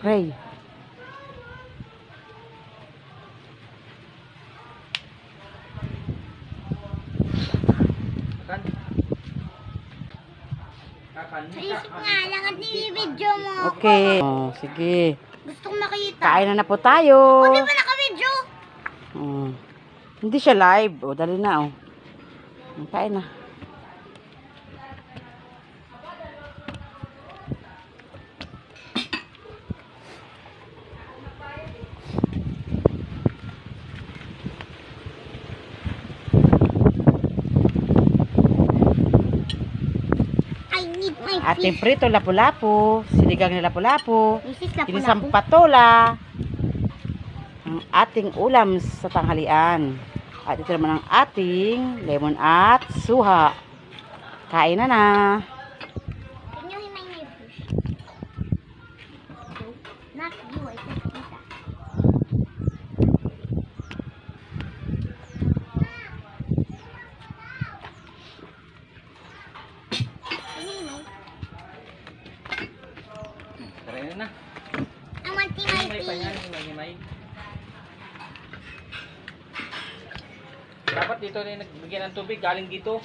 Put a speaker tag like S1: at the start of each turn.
S1: Ray.
S2: Naisip nga lang at nilibidyo mo ako.
S1: Okay. Oh, sige.
S2: Gusto kong makita.
S1: Kain na po tayo.
S2: O, di ba nakabidyo?
S1: Hindi siya live. O, dali na, oh. Kain na.
S2: I need my
S1: Ating
S2: fish.
S1: prito, lapu-lapu. Sinigang na lapu-lapu.
S2: This is lapu-lapu.
S1: Ginisang patola. Ang ating ulam sa tanghalian. At ito naman ang ating lemon at suha. Kain na na.
S2: Can you remind my fish? Not you, I said Tita.
S3: Kaya na.
S2: I want to my
S3: May pa yan,
S2: fish.
S3: may. Dapat dito na nagbigyan ng tubig, galing dito.